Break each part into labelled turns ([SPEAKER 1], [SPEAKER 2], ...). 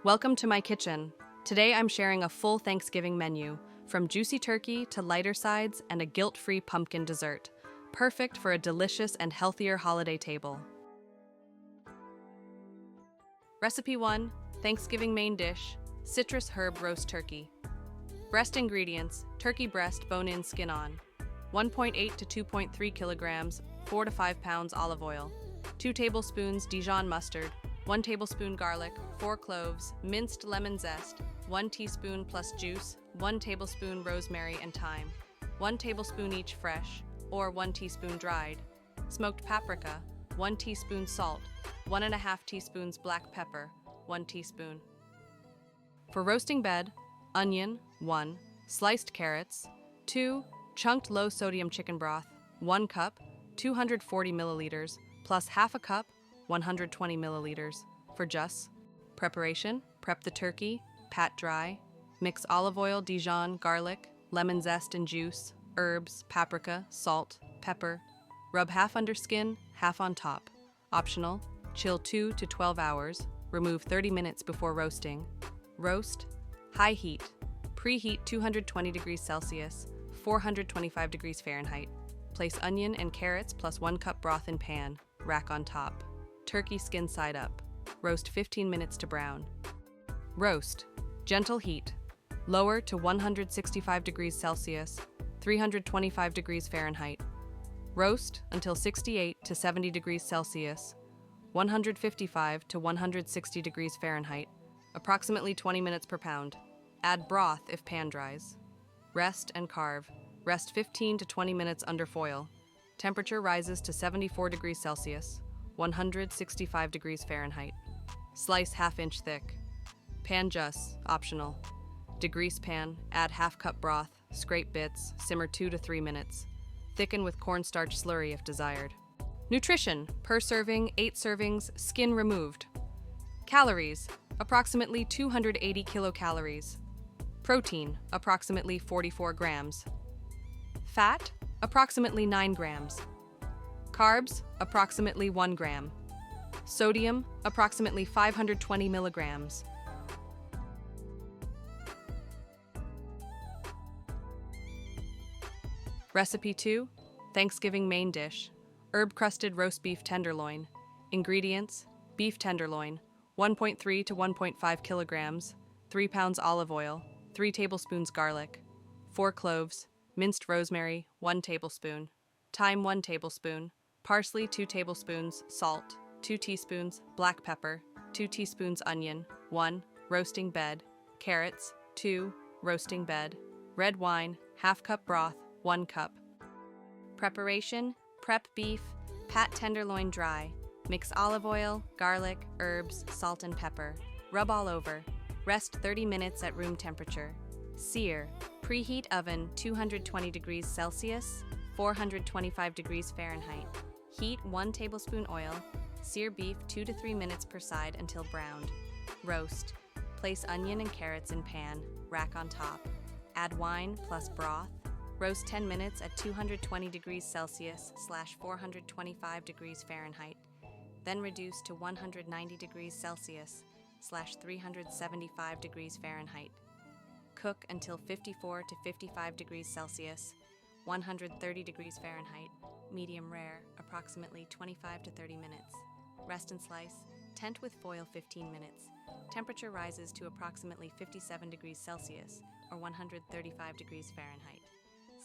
[SPEAKER 1] Welcome to my kitchen. Today I'm sharing a full Thanksgiving menu, from juicy turkey to lighter sides and a guilt-free pumpkin dessert, perfect for a delicious and healthier holiday table. Recipe 1, Thanksgiving main dish, citrus herb roast turkey. Breast ingredients, turkey breast bone-in skin on, 1.8 to 2.3 kilograms, 4 to 5 pounds olive oil, 2 tablespoons Dijon mustard, 1 tablespoon garlic, 4 cloves, minced lemon zest, 1 teaspoon plus juice, 1 tablespoon rosemary and thyme, 1 tablespoon each fresh, or 1 teaspoon dried, smoked paprika, 1 teaspoon salt, 1.5 teaspoons black pepper, 1 teaspoon. For roasting bed, onion, 1, sliced carrots, 2, chunked low-sodium chicken broth, 1 cup, 240 milliliters, plus half a cup, 120 milliliters. For just preparation, prep the turkey, pat dry, mix olive oil, Dijon, garlic, lemon zest and juice, herbs, paprika, salt, pepper. Rub half under skin, half on top. Optional, chill 2 to 12 hours, remove 30 minutes before roasting. Roast, high heat, preheat 220 degrees Celsius, 425 degrees Fahrenheit. Place onion and carrots plus 1 cup broth in pan, rack on top. Turkey skin side up. Roast 15 minutes to brown. Roast, gentle heat, lower to 165 degrees Celsius, 325 degrees Fahrenheit. Roast until 68 to 70 degrees Celsius, 155 to 160 degrees Fahrenheit, approximately 20 minutes per pound. Add broth if pan dries. Rest and carve. Rest 15 to 20 minutes under foil. Temperature rises to 74 degrees Celsius, 165 degrees Fahrenheit. Slice half-inch thick. Pan just, optional. Degrease pan, add half cup broth, scrape bits, simmer 2 to 3 minutes. Thicken with cornstarch slurry if desired. Nutrition, per serving, 8 servings, skin removed. Calories, approximately 280 kilocalories. Protein, approximately 44 grams. Fat, approximately 9 grams. Carbs, approximately 1 gram. Sodium, approximately 520 milligrams. Recipe 2, Thanksgiving main dish, herb-crusted roast beef tenderloin. Ingredients, beef tenderloin, 1.3 to 1.5 kilograms, 3 pounds olive oil, 3 tablespoons garlic, 4 cloves, minced rosemary, 1 tablespoon, thyme 1 tablespoon, parsley 2 tablespoons, salt, 2 teaspoons, black pepper, 2 teaspoons onion, 1, roasting bed, carrots, 2, roasting bed, red wine, half cup broth, 1 cup. Preparation, prep beef, pat tenderloin dry, mix olive oil, garlic, herbs, salt and pepper, rub all over, rest 30 minutes at room temperature. Sear, preheat oven 220 degrees Celsius, 425 degrees Fahrenheit. Heat 1 tablespoon oil, sear beef 2 to 3 minutes per side until browned. Roast, place onion and carrots in pan, rack on top. Add wine plus broth. Roast 10 minutes at 220 degrees Celsius / 425 degrees Fahrenheit. Then reduce to 190 degrees Celsius / 375 degrees Fahrenheit. Cook until 54 to 55 degrees Celsius, 130 degrees Fahrenheit, medium rare, approximately 25 to 30 minutes. Rest and slice, tent with foil 15 minutes. Temperature rises to approximately 57 degrees Celsius, or 135 degrees Fahrenheit.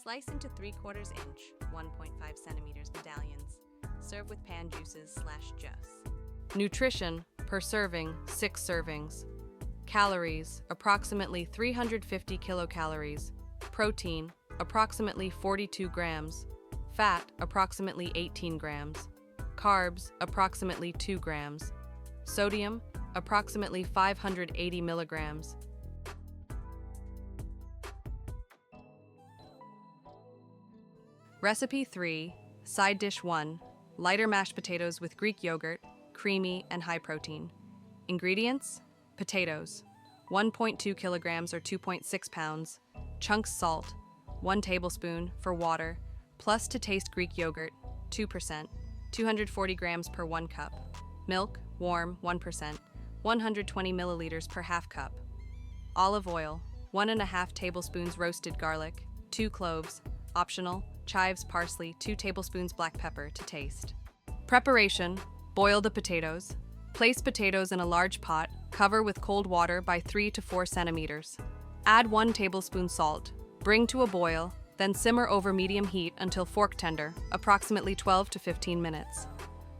[SPEAKER 1] Slice into 3/4 inch, 1.5 centimeters medallions. Serve with pan juices / juice. Nutrition, per serving, 6 servings. Calories, approximately 350 kilocalories. Protein, approximately 42 grams. Fat, approximately 18 grams. Carbs, approximately 2 grams. Sodium, approximately 580 milligrams. Recipe 3, Side dish 1, lighter mashed potatoes with Greek yogurt, creamy and high protein. Ingredients, potatoes, 1.2 kilograms or 2.6 pounds, chunks salt, 1 tablespoon for water, plus to taste Greek yogurt, 2%, 240 grams per 1 cup, milk, warm, 1%, 120 milliliters per half cup. Olive oil, 1.5 tablespoons roasted garlic, 2 cloves, optional, chives, parsley, 2 tablespoons black pepper to taste. Preparation: boil the potatoes. Place potatoes in a large pot, cover with cold water by 3 to 4 centimeters. Add 1 tablespoon salt, bring to a boil, then simmer over medium heat until fork tender, approximately 12 to 15 minutes.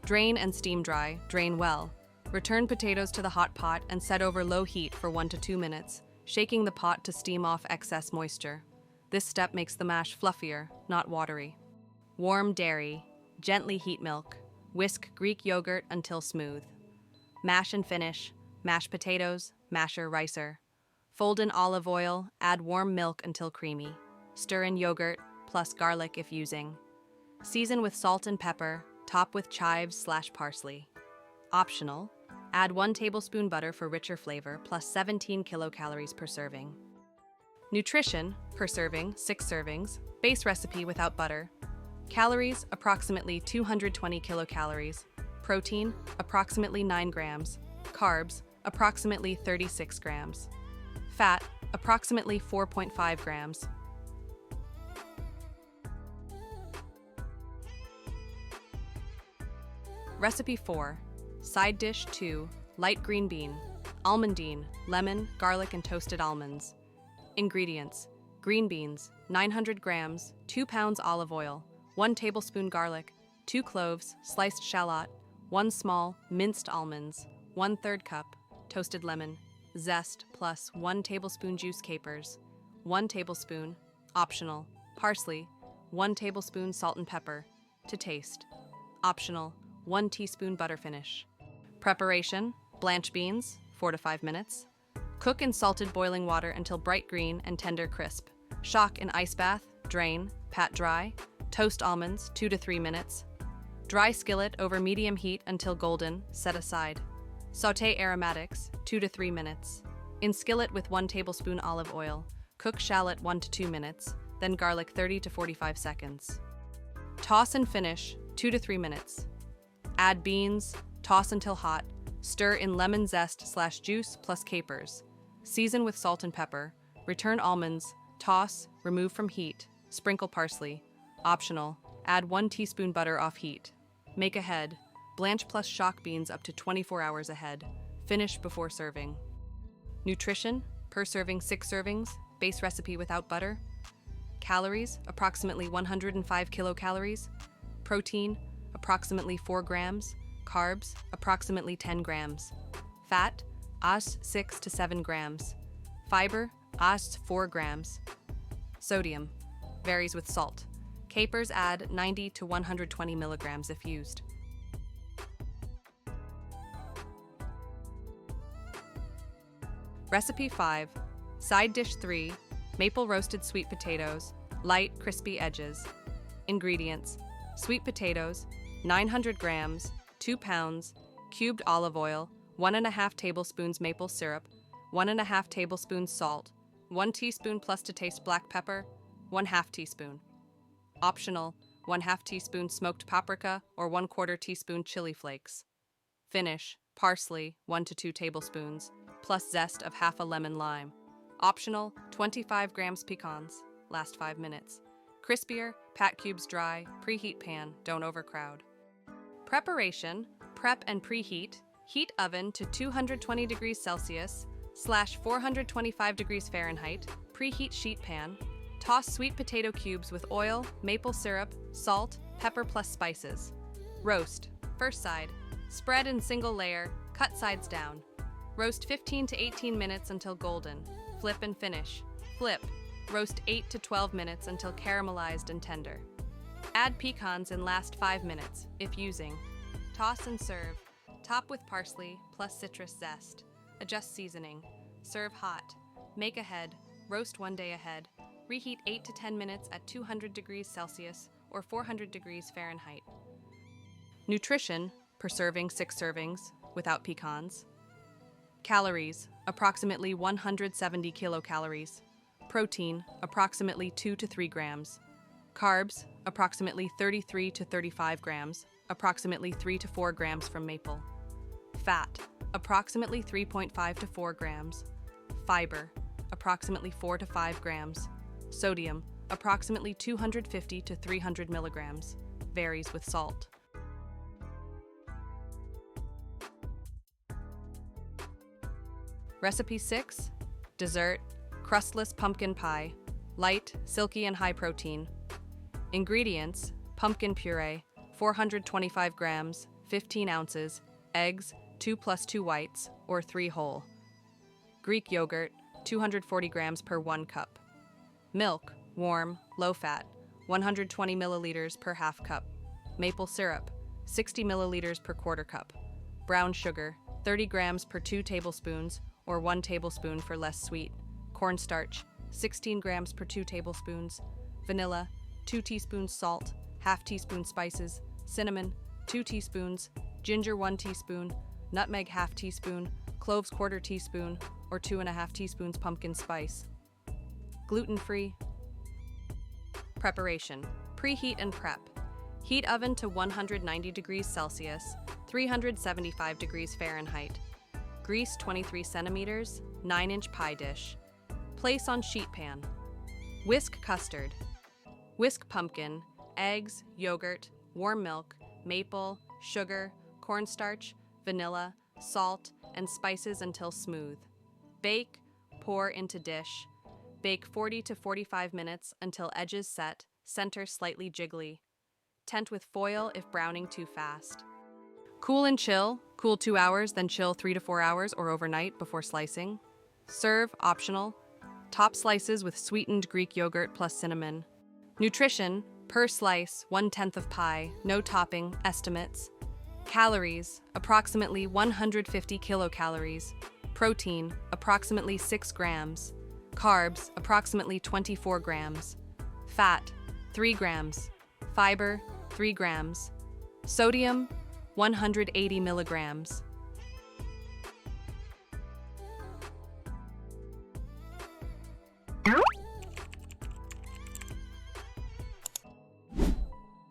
[SPEAKER 1] Drain and steam dry, drain well. Return potatoes to the hot pot and set over low heat for 1 to 2 minutes, shaking the pot to steam off excess moisture. This step makes the mash fluffier, not watery. Warm dairy, gently heat milk, whisk Greek yogurt until smooth. Mash and finish, mash potatoes, masher ricer. Fold in olive oil, add warm milk until creamy. Stir in yogurt, plus garlic if using. Season with salt and pepper, top with chives/parsley. Optional, add 1 tablespoon butter for richer flavor, plus 17 kilocalories per serving. Nutrition, per serving, 6 servings, base recipe without butter. Calories, approximately 220 kilocalories. Protein, approximately 9 grams. Carbs, approximately 36 grams. Fat, approximately 4.5 grams. Recipe 4. Side dish 2. Light green bean, almondine, lemon, garlic, and toasted almonds. Ingredients: green beans, 900 grams, 2 pounds olive oil, 1 tablespoon garlic, 2 cloves, sliced shallot, 1 small, minced almonds, 1/3 cup, toasted lemon, zest plus 1 tablespoon juice capers, 1 tablespoon, optional, parsley, 1 tablespoon salt and pepper, to taste. Optional, 1 teaspoon butter finish. Preparation: blanch beans, 4 to 5 minutes. Cook in salted boiling water until bright green and tender crisp. Shock in ice bath, drain, pat dry. Toast almonds, 2 to 3 minutes. Dry skillet over medium heat until golden, set aside. Sauté aromatics, 2 to 3 minutes. In skillet with 1 tablespoon olive oil. Cook shallot 1 to 2 minutes, then garlic 30 to 45 seconds. Toss and finish, 2 to 3 minutes. Add beans, toss until hot, stir in lemon zest/juice plus capers. Season with salt and pepper. Return almonds, toss, remove from heat, sprinkle parsley. Optional, add 1 teaspoon butter off heat. Make ahead. Blanch plus shock beans up to 24 hours ahead. Finish before serving. Nutrition, per serving 6 servings, base recipe without butter. Calories, approximately 105 kilocalories. Protein, approximately 4 grams. Carbs, approximately 10 grams. Fat, as 6 to 7 grams. Fiber, as 4 grams. Sodium, varies with salt. Capers add 90 to 120 milligrams if used. Recipe 5. Side dish 3. Maple roasted sweet potatoes, light, crispy edges. Ingredients: sweet potatoes, 900 grams, 2 pounds, cubed olive oil, 1.5 tablespoons maple syrup, 1.5 tablespoons salt, 1 teaspoon plus to taste black pepper, 1/2 teaspoon. Optional, 1/2 teaspoon smoked paprika or 1/4 teaspoon chili flakes. Finish, parsley, 1 to 2 tablespoons, plus zest of half a lemon lime. Optional, 25 grams pecans, last 5 minutes. Crispier, pat cubes dry, preheat pan, don't overcrowd. Preparation: prep and preheat. Heat oven to 220 degrees Celsius /425 degrees Fahrenheit. Preheat sheet pan. Toss sweet potato cubes with oil, maple syrup, salt, pepper plus spices. Roast. First side. Spread in single layer, cut sides down. Roast 15 to 18 minutes until golden. Flip and finish. Flip. Roast 8 to 12 minutes until caramelized and tender. Add pecans in last 5 minutes, if using. Toss and serve. Top with parsley plus citrus zest. Adjust seasoning. Serve hot. Make ahead. Roast 1 day ahead. Reheat 8 to 10 minutes at 200 degrees Celsius or 400 degrees Fahrenheit. Nutrition, per serving 6 servings, without pecans. Calories, approximately 170 kilocalories. Protein, approximately 2 to 3 grams. Carbs, approximately 33 to 35 grams, approximately 3 to 4 grams from maple. Fat, approximately 3.5 to 4 grams. Fiber, approximately 4 to 5 grams. Sodium, approximately 250 to 300 milligrams. Varies with salt. Recipe 6. Dessert, crustless pumpkin pie. Light, silky, and high protein. Ingredients: pumpkin puree, 425 grams, 15 ounces, eggs, 2 plus 2 whites, or 3 whole. Greek yogurt, 240 grams per 1 cup. Milk, warm, low-fat, 120 milliliters per half cup. Maple syrup, 60 milliliters per quarter cup. Brown sugar, 30 grams per 2 tablespoons, or 1 tablespoon for less sweet. Cornstarch, 16 grams per 2 tablespoons. Vanilla, 2 teaspoons salt, half teaspoon spices, cinnamon, 2 teaspoons, ginger 1 teaspoon, nutmeg half teaspoon, cloves quarter teaspoon, or 2.5 teaspoons pumpkin spice. Gluten-free. Preparation. Preheat and prep. Heat oven to 190 degrees Celsius, 375 degrees Fahrenheit. Grease 23 centimeters, 9-inch pie dish. Place on sheet pan. Whisk custard. Whisk pumpkin, eggs, yogurt, warm milk, maple, sugar, cornstarch, vanilla, salt, and spices until smooth. Bake, pour into dish. Bake 40 to 45 minutes until edges set, center slightly jiggly. Tent with foil if browning too fast. Cool and chill. Cool 2 hours, then chill 3 to 4 hours or overnight before slicing. Serve, optional. Top slices with sweetened Greek yogurt plus cinnamon. Nutrition, per slice, 1/10 of pie, no topping, estimates. Calories, approximately 150 kilocalories. Protein, approximately 6 grams. Carbs, approximately 24 grams. Fat, 3 grams. Fiber, 3 grams. Sodium, 180 milligrams.